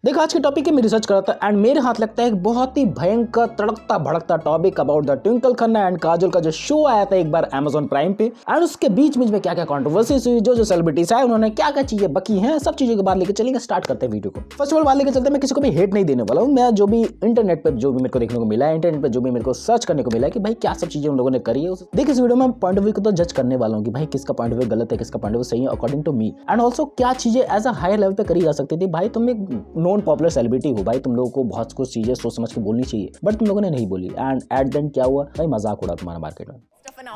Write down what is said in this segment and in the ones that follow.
देखो आज के टॉपिक है, मैं रिसर्च करा था एंड मेरे हाथ लगता है एक बहुत ही भयंकर तड़कता भड़कता topic about the Twinkle Khanna and Kajol का जो शो आया था एक बार अमेजॉन प्राइम पे। एंड उसके बीच में क्या क्या कॉन्ट्रोवर्सीज हुई, जो सेलिब्रिटीज आए उन्होंने क्या क्या चीजें बकी हैं, सब चीजों के बाद लेके चलेंगे। स्टार्ट करते हैं वीडियो को। फर्स्ट ऑफ ऑल बात लेके चलते हैं, मैं किसी को भी हेट नहीं देने वाला हूँ। मैं जो भी इंटरनेट पर जो भी मेरे को देखने को मिला है, इंटरनेट पर जो भी मेरे को सर्च करने को मिला है कि भाई क्या सब चीजें उन लोगों ने करी है, देखिए इस वीडियो में पॉइंट ऑफ व्यू को तो जज करने वाला हूँ कि भाई किसका पॉइंट ऑफ व्यू गलत है, किसका पॉइंट ऑफ व्यू सही है according to me. And also क्या चीजें एज अ हायर लेवल पे करी जा सकती थी। भाई तुम एक नॉन पॉपुलर सेलिब्रिटी हो, भाई तुम लोगों को बहुत कुछ चीजें सोच समझ के बोलनी चाहिए, बट तुम लोगों ने नहीं बोली एंड एट द एंड क्या हुआ भाई, मजाक उड़ा तुम्हारा मार्केट में।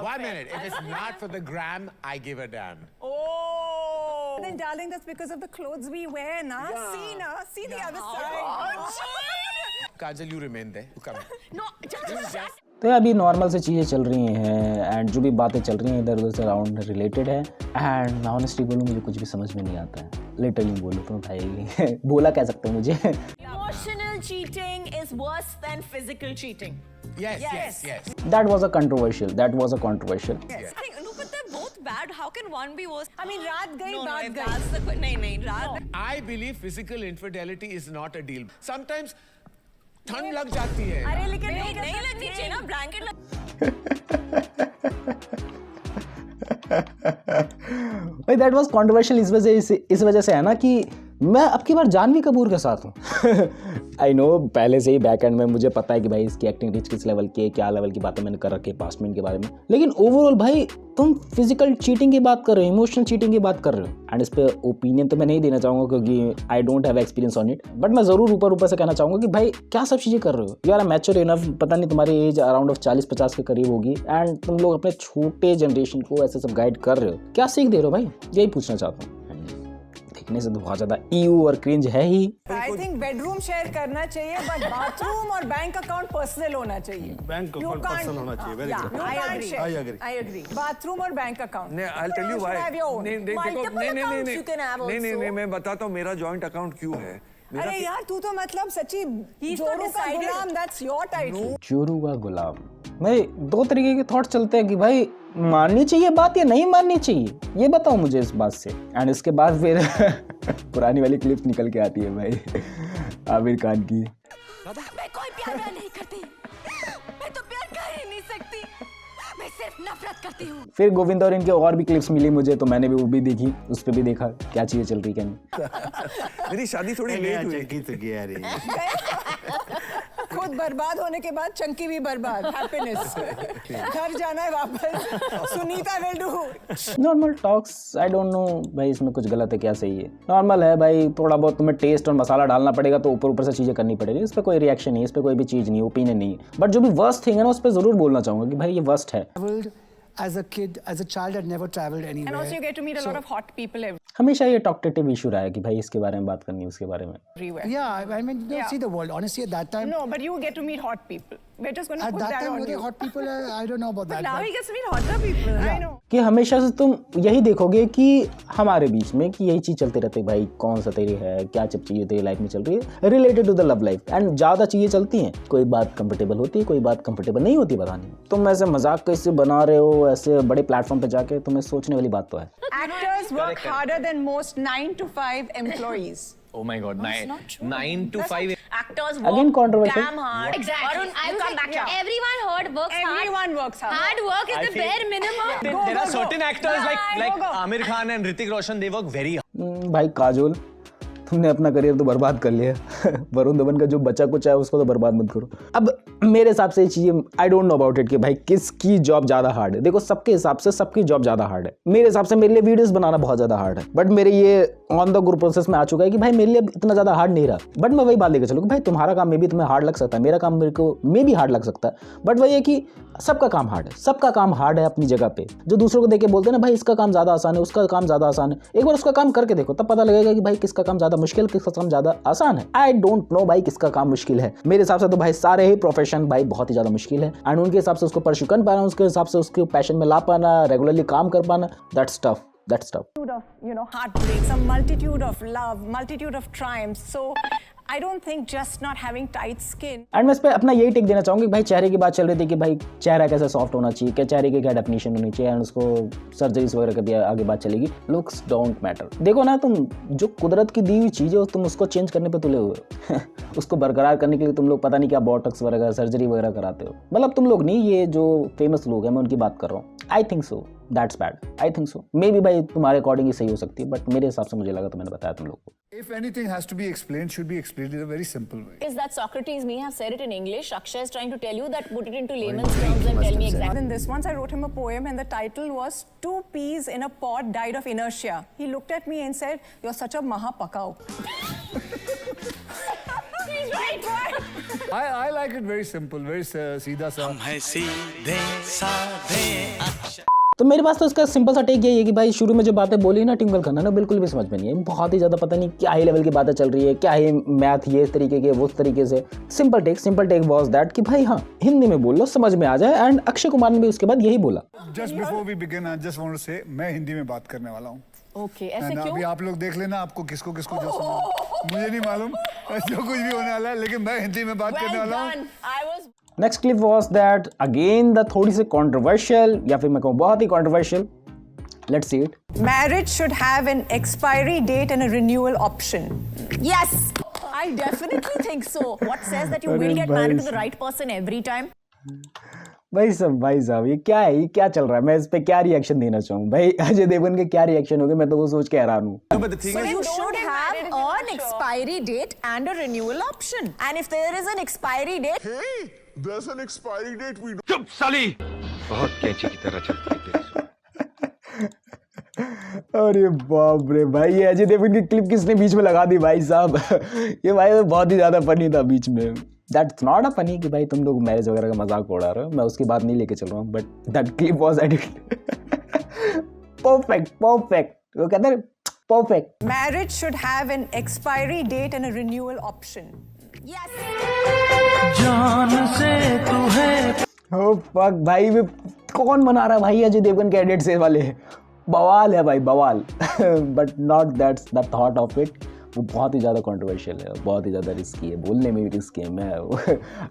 One minute. If it's not for the gram, I give a damn. Oh. Then darling, that's because of the clothes we wear, na? Yeah. See, na? See the other side. Kajal, you remain there. You come. No, just. तो अभी normal से चीज़ें चल रही हैं and जो भी बातें चल रही हैं इधर उधर से अराउंड रिलेटेड है। एंड ऑनेस्टली बोलूँ मुझे कुछ भी समझ में नहीं आता है, लिटरली बोलूँ तो भाई बोला कह सकते हो मुझे। Emotional cheating is worse than physical cheating. Yes. That was a controversial. Yes. No, but they're both bad. How can one be worse? I mean, रात गई, No, बात if गई. that's the नहीं, रात. I believe physical infidelity is not a deal. Sometimes ठंड लग जाती है। अरे लेकिन नहीं लगनी चाहिए ना, ब्लैंकेट भाई दैट वाज कंट्रोवर्शियल इस वजह से है ना कि मैं अब की बार जानवी कपूर के साथ हूँ। आई नो पहले से ही बैक एंड में मुझे पता है कि भाई इसकी एक्टिंग रीच किस लेवल की है, क्या लेवल की बातें मैंने कर रखी है पास्ट में इनके बारे में, लेकिन ओवरऑल भाई तुम फिजिकल चीटिंग की बात कर रहे हो, इमोशनल चीटिंग की बात कर रहे हो। एंड इस पे ओपिनियन तो मैं नहीं देना चाहूँगा क्योंकि I don't have experience on it, but मैं ज़रूर ऊपर से कहना चाहूँगा कि भाई क्या सब चीज़ें कर रहे हो यार, मैच्योर इनफ, पता नहीं तुम्हारी एज अराउंड ऑफ 40-50 के करीब होगी एंड तुम लोग अपने छोटे जनरेशन को ऐसे सब गाइड कर रहे हो, क्या सीख दे रहे हो भाई, यही पूछना चाहता हूँ। देखने से तो बहुत ज्यादा ईयू और क्रिंज है ही। आई थिंक बेडरूम शेयर करना चाहिए, बट बाथरूम और बैंक अकाउंट पर्सनल होना चाहिए। बैंक अकाउंट पर्सनल होना चाहिए। Very good. I agree. Bathroom और bank account. I'll tell you why. नहीं, मैं बताता हूँ मेरा जॉइंट अकाउंट क्यों है। अरे यार तू तो मतलब सच्ची जोरू का गुलाम, दैट्स योर टाइटल। जोरू का गुलाम। भाई दो तरीके के थॉट चलते हैं कि भाई माननी चाहिए बात या नहीं माननी चाहिए, ये बताओ मुझे इस बात से। एंड इसके बाद फिर पुरानी वाली क्लिप निकल के आती है भाई आमिर खान की। मैं कोई प्यार नहीं करती, मैं तो प्यार कर ही नहीं सकती, मैं सिर्फ नफरत करती हूँ। फिर गोविंद और इनके और भी क्लिप्स मिली मुझे, तो मैंने भी वो भी देखी, उस पर भी देखा क्या चीजें चल रही क्या नहीं। मेरी शादी थोड़ी लेट हुई। खुद बर्बाद होने के बाद चंकी भी बर्बाद। हैप्पीनेस घर जाना है वापस। Sunita will do normal talks. I don't know भाई इसमें कुछ गलत है क्या सही है, नॉर्मल है भाई। थोड़ा बहुत तुम्हें टेस्ट और मसाला डालना पड़ेगा तो ऊपर से चीजें करनी पड़ेगी, इस पर कोई रिएक्शन नहीं है, इस पर कोई भी चीज नहीं, ओपिनियन नहीं है। बट जो भी वर्स्ट थिंग है ना उस पर जरूर बोलना चाहूंगा कि भाई ये वर्स्ट है। As a kid, as a child, I'd never traveled anywhere. And also you get to meet a lot of hot people हमेशा ये टॉकटेटिव इशू रहा है कि भाई इसके बारे में बात करनी है, उसके बारे में। everywhere. Yeah, I mean, you don't see the world. Honestly, at that time, No, but you get to meet hot people. We're just going to at put that that time, on were there you. hot people? I don't know about But that. now but- he gets to meet hotter people. I know. कि हमेशा से तुम यही देखोगे कि हमारे बीच में कि यही चीज चलते रहते भाई, कौन सा तेरी है, क्या सब चीजें तेरी लाइफ में चल रही है related to the love life. And ज्यादा चीजें चलती हैं, कोई बात कंफर्टेबल होती है, कोई बात कंफर्टेबल नहीं होती, पता नहीं तुम ऐसे मजाक कैसे बना रहे हो ऐसे बड़े प्लेटफॉर्म पे जाके, तुम्हें सोचने वाली बात तो है। Actors work harder than most 9 to 5 employees. Oh my God, 9 to 5. Actors Again work controversial. damn hard. Exactly. Varun, I you will come say, back here. everyone works hard. Everyone works hard. Hard work is the bare minimum. There are certain actors like go. Amir Khan and Hrithik Roshan, they work very hard. भाई काजोल तुमने अपना career तो बर्बाद कर लिया वरुण धवन का जो बचा कुछ है उसको तो बर्बाद मत करो। अब मेरे हिसाब से चीजें I don't know about it कि भाई किसकी जॉब ज्यादा हार्ड है। देखो सबके हिसाब से सबकी जॉब ज्यादा हार्ड है। मेरे हिसाब से मेरे लिए वीडियोस बनाना बहुत ज्यादा हार्ड है, बट मेरे ये ऑन द गो प्रोसेस में आ चुका है कि भाई मेरे लिए इतना ज्यादा हार्ड नहीं रहा। बट मैं वही बात लेकर चलूँ कि भाई तुम्हारा काम मे भी तुम्हें हार्ड लग सकता है, मेरा काम मेरे को मे भी हार्ड लग सकता है, बट वही है कि सबका काम हार्ड है, सबका काम हार्ड है अपनी जगह पे। जो दूसरों को देख के बोलते हैं ना भाई इसका काम ज्यादा आसान है, उसका काम ज्यादा आसान है, एक बार उसका काम करके देखो तब पता लगेगा कि भाई किसका काम ज्यादा मुश्किल, किसका काम ज्यादा आसान है। आई डोंट नो भाई किसका काम मुश्किल है। मेरे हिसाब से तो भाई सारे ही प्रोफेशन भाई बहुत ही ज्यादा मुश्किल है एंड उनके हिसाब से उसको परस्यू कर पाना, उसके हिसाब से उसके पैशन में ला पाना, रेगुलरली काम कर पाना, that's tough. Of, heartbreaks, a multitude of love, multitude of triumphs. So I don't think just not having tight skin. And मैं इस पे अपना यही टेक देना चाहूँगी भाई चेहरे की बात चल रही थी कि भाई चेहरा कैसे सॉफ्ट होना चाहिए, क्या चेहरे की क्या डेफिनेशन होनी चाहिए एंड उसको सर्जरीज वगैरह का भी आगे बात चलेगी. Looks don't matter. देखो ना तुम जो कुदरत की दी हुई चीज़ है तुम उसको चेंज करने पे तुले हुए हो. उसको बरकरार करने के लिए तुम लोग पता नहीं क्या बॉटॉक्स वगैरह सर्जरी वगैरह कराते हो. मतलब तुम लोग नहीं, ये जो फेमस लोग हैं मैं उनकी बात कर रहा हूँ. I think so that's bad. I think so may be भाई तुम्हारे अकॉर्डिंग ही सही हो सकती है बट मेरे हिसाब से मुझे लगा तो मैंने बताया तुम लोग को. If anything has to be explained, should be explained in a very simple way. Is that Socrates may have said it in English? Akshay is trying to tell you that put it into layman's terms and tell me exactly. Then this once I wrote him a poem and the title was Two Peas in a Pod Died of Inertia. He looked at me and said, "You're such a maha pakao." He's right, boy. I like it very simple, very सीधा सा. तो मेरे पास तो इसका simple सा take यही है कि भाई शुरू में जो बातें बोली ना टिंगल खन्ना ना बिल्कुल भी समझ में नहीं है. बहुत ही ज़्यादा पता नहीं क्या हाई लेवल की बातें चल रही है, क्या है मैथ ये इस तरीके के वो उस तरीके से. सिंपल टेक वॉज दैट कि भाई हाँ हिंदी में बोल लो समझ में आ जाए. एंड अक्षय कुमार ने भी उसके बाद यही बोला. Just before we begin, I just want to say मैं हिंदी में बात करने वाला हूँ. Okay, ऐसे अभी क्यों? आप लोग देख लेना आपको किसको जो सुना. मुझे नहीं मालूम जो कुछ भी होने वाला है लेकिन मैं हिंदी में बात करने Well वाला हूँ. done. I was. Next clip was that again the थोड़ी सी कॉन्ट्रोवर्शियल या फिर मैं कहूँ बहुत ही controversial. Let's see it. Marriage should have an expiry date and a renewal option. Yes, I definitely think so. What says that you will get married to the right person every time? भाई साहब ये क्या है, ये क्या चल रहा है. मैं इस पे क्या रिएक्शन देना चाहूँ भाई. अजय देवगन के क्या रिएक्शन हो गए मैं तो वो सोच के हैरान हूँ. But the thing So is, you should have an expiry date and a renewal option. And if there is an expiry date, There's an expiry date. We चुप साली. बहुत कैंची की तरह चलती है तेरी सोच. अरे बाप रे भाई ये अजय देवगन की क्लिप किसने बीच में लगा दी भाई साहब. ये भाई तो बहुत ही ज़्यादा फनी था बीच में. दैट्स नॉट अ फनी कि भाई तुम लोग मैरिज वगैरह का मजाक उड़ा रहे हो. मैं उसकी बात नहीं लेके चल रहा हूँ but that clip was edit perfect. वो कहते हैं perfect. Marriage should have an expiry date and a renewal option. yes. Oh fuck भाई वे कौन बना रहा है भाई अजय देवगन के एडिट से वाले. बवाल है भाई बवाल. But not that's the thought of it. वो बहुत ही ज़्यादा कंट्रोवर्शियल है, बहुत ही ज़्यादा रिस्की है, बोलने में भी रिस्की है. मैं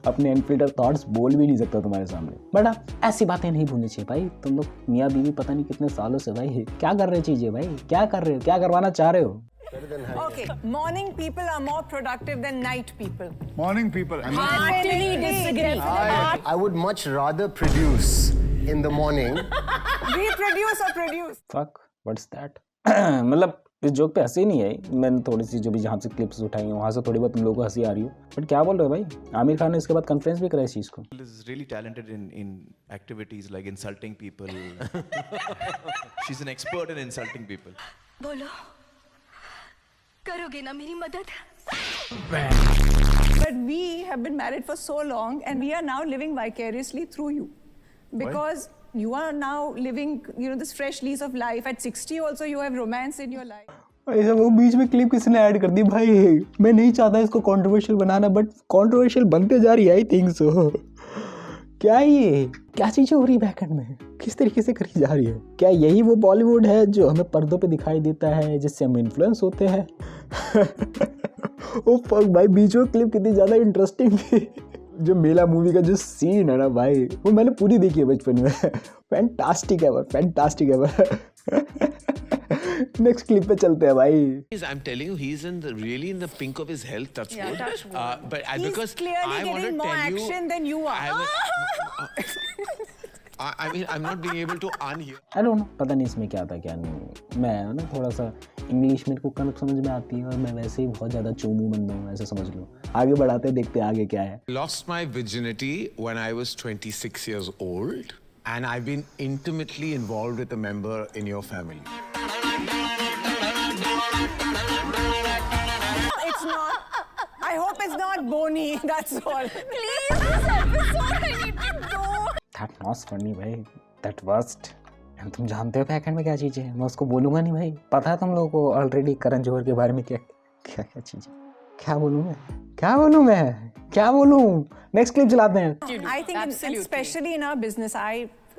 अपने अनफिल्टर थॉट्स बोल भी नहीं सकता तुम्हारे सामने. बट हाँ ऐसी बातें नहीं भूलनी चाहिए भाई. तुम लोग मियाँ बीवी पता नहीं कितने सालों से भाई क्या कर रहे चीज़ें भाई, क्या कर रहे हो, क्या करवाना चाह रहे हो. Okay, morning people are more productive than night people. Morning people. Heartily disagree. I would much rather produce in the morning. Reproduce or produce? Fuck what's that. मतलब इस जोक पे हंसी नहीं आई. मैंने थोड़ी सी जो भी जहाँ से क्लिप्स उठाई हैं वहाँ से थोड़ी बहुत तुम लोगों को हंसी आ रही हो. बट क्या बोल रहे हो भाई. आमिर खान ने इसके बाद कॉन्फ्रेंस भी करा इस चीज़ को. is really talented in activities like insulting people. She's an expert in insulting people. बोलो करोगे ना मेरी मदद? But we have been married for so long and we are now living vicariously through you. Because you are now living, this fresh lease of life. At 60 also you have romance in your life. ऐसा वो बीच में clip किसने add कर दी भाई. मैं नहीं चाहता इसको कंट्रोवर्शियल बनाना बट कंट्रोवर्शियल बनते जा रही है. I think so. क्या ये क्या चीज़ें हो रही है बैकएंड में, किस तरीके से करी जा रही है. क्या यही वो बॉलीवुड है जो हमें पर्दों पे दिखाई देता है जिससे हम इन्फ्लुएंस होते हैं. ओ फक भाई बीच में क्लिप कितनी ज़्यादा इंटरेस्टिंग थी. जो मेला मूवी का जो सीन है ना भाई वो मैंने पूरी देखी है बचपन में. फैंटास्टिक है. नेक्स्ट क्लिप पे चलते हैं भाई. I'm telling you, he's really in the pink of his health. Touch wood. touch wood. But He's because clearly I want to getting more tell you, action than you are. I mean, I'm not being able to unhear. I don't know पता नहीं इसमें क्या था क्या नहीं. मैं ना थोड़ा सा इंग्लिश मेरे को कम समझ में आती है और मैं वैसे ही बहुत ज़्यादा चोमू बंदा हूँ ऐसा समझ लो. आगे बढ़ाते देखते आगे क्या है. Lost my virginity when I was 26 years old, and I've been intimately involved with a member in your family. It's not. I hope it's not bony. That's all. Please, this episode I need to go. That not funny भाई. That worst. तुम जानते हो backend में क्या चीज़ें है. मैं उसको बोलूँगा नहीं भाई. पता है तुम लोगों को ऑलरेडी करण जौहर के बारे में क्या चीज़ें. क्या बोलूँ मैं. नेक्स्ट क्लिप चलाते हैं. I think, especially in our business,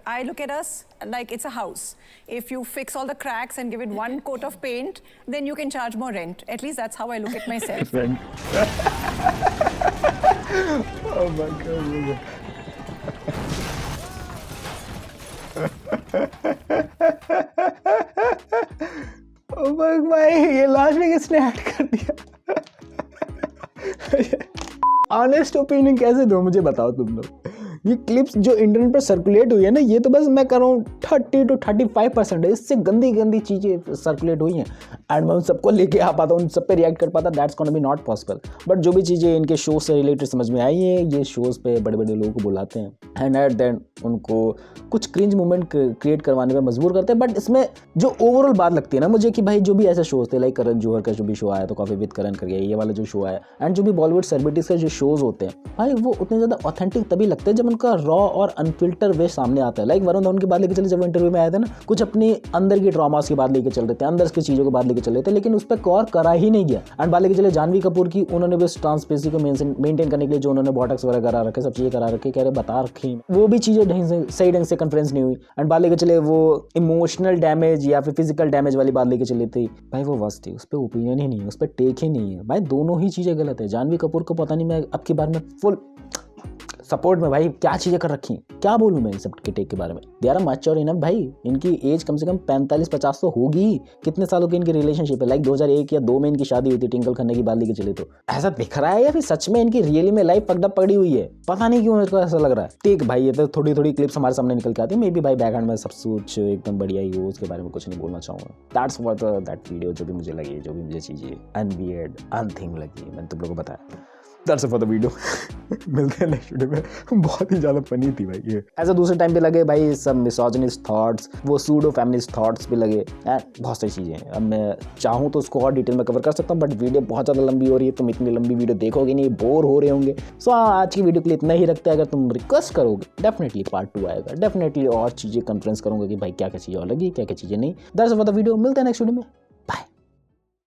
I look at us like it's a house. If you fix all the cracks and give it one coat of paint, then you can charge more rent. At least that's how I look at myself. Oh my God. Oh my भाई ये last में किसने add कर दिया? Honest opinion कैसे दो मुझे बताओ तुम लोग। ये क्लिप्स जो इंटरनेट पर सर्कुलेट हुई है ना, ये तो बस मैं कर रहा हूँ 30 to 35% है। इससे गंदी गंदी चीज़ें सर्कुलेट हुई हैं एंड मैं उन सबको लेके आ पाता हूँ, उन सब पे रिएक्ट कर पाता, that's gonna be not possible. But जो भी चीज़ें इनके शो से रिलेटेड समझ में आई हैं, ये शोज़ पे बड़े बड़े लोगों को बुलाते हैं एंड एट देन उनको कुछ क्रिंज मोमेंट क्रिएट करवाने पर मजबूर करते हैं। बट इसमें जो ओवरऑल बात लगती है ना मुझे कि भाई जो भी ऐसे शोज़ थे, लाइक करण जौहर का जो भी शो आया तो कॉफी विद करण करके, ये वाला जो शो आया, एंड जो भी बॉलीवुड सेलिब्रिटीज़ के जो शोज़ होते हैं भाई, वो उतने ज़्यादा ऑथेंटिक तभी लगते हैं जब उनका रॉ और अनफिल्टर वे सामने आता है। लाइक वरुण धवन की बात लेके चले, जब इंटरव्यू में आए थे ना, कुछ अपनी अंदर की ड्रामास की बात लेके चल रहे थे, अंदर की चीज़ों की बात लेके चल रहे थे, लेकिन उस पर गौर करा ही नहीं गया। एंड बात लेके चले जानवी कपूर की, उन्होंने भी ट्रांसपेरेंसी को मेंटेन करने के लिए जो उन्होंने बॉटक्स वगैरह करा रखे, सब चीज़ें करा रखे, कह रहे बता रखी, वो भी चीज़ें सही ढंग से कन्फ्रेंस नहीं हुई। एंड बात लेके चले वो इमोशनल डैमेज या फिर फिजिकल डैमेज वाली बात लेके चली थी भाई, वो बस थी, उस पर ओपिनियन ही नहीं है, उस पर टेक ही नहीं है भाई, दोनों ही चीज़ें गलत है। जानवी कपूर को पता नहीं, मैं अब की बार में फुल सपोर्ट में भाई, क्या चीज़ें कर रखी हैं, क्या बोलूँ मैं इन सब के टेक के बारे में। दे आर मैच्योर इनफ भाई, इनकी एज कम से कम 45-50 तो होगी ही। कितने सालों की इनकी रिलेशनशिप है, लाइक 2001 या 2 में इनकी शादी हुई थी, टिंकल खन्ना की बात लेके चले तो। ऐसा दिख रहा है या फिर सच में इनकी रियली में लाइफ पकड़ा पड़ी हुई है, पता नहीं क्यों मेरे को ऐसा लग रहा है। ठीक भाई, ये तो थोड़ी थोड़ी क्लिप्स हमारे सामने निकल के आती है, मे बी भाई बैकहैंड में सब कुछ एकदम बढ़िया ही हो, उसके बारे में कुछ नहीं बोलना चाहूँगा। दैट्स व्हाट दैट वीडियो, जो भी मुझे लगी, जो भी मुझे चीज़ें अनवियर्ड अनथिंग लगी, मैंने तुम लोगों को बताया। That's it for the video. मिलते हैं नेक्स्ट वीडियो में। बहुत ही ज़्यादा फनी थी भाई ये। ऐसा दूसरे टाइम पे लगे भाई सब मिसोजिनिस्ट थॉट्स, वो सूडो फेमिनिस्ट थॉट्स भी लगे, बहुत सारी चीज़ें हैं। अब मैं चाहूँ तो उसको और डिटेल में कवर कर सकता हूँ, बट वीडियो बहुत ज़्यादा लंबी हो रही है, तुम इतनी लंबी वीडियो देखोगे नहीं, बोर हो रहे होंगे। सो आज की वीडियो के लिए इतना ही रखते हैं। अगर तुम रिक्वेस्ट करोगे डेफिनेटली पार्ट 2 आएगा, डेफिनेटली और चीज़ें कन्फ्रेंस करूँगा कि भाई क्या क्या चीज़ें और लगी, क्या क्या चीज़ें नहीं। That's it for the video, मिलते हैं नेक्स्ट वीडियो में।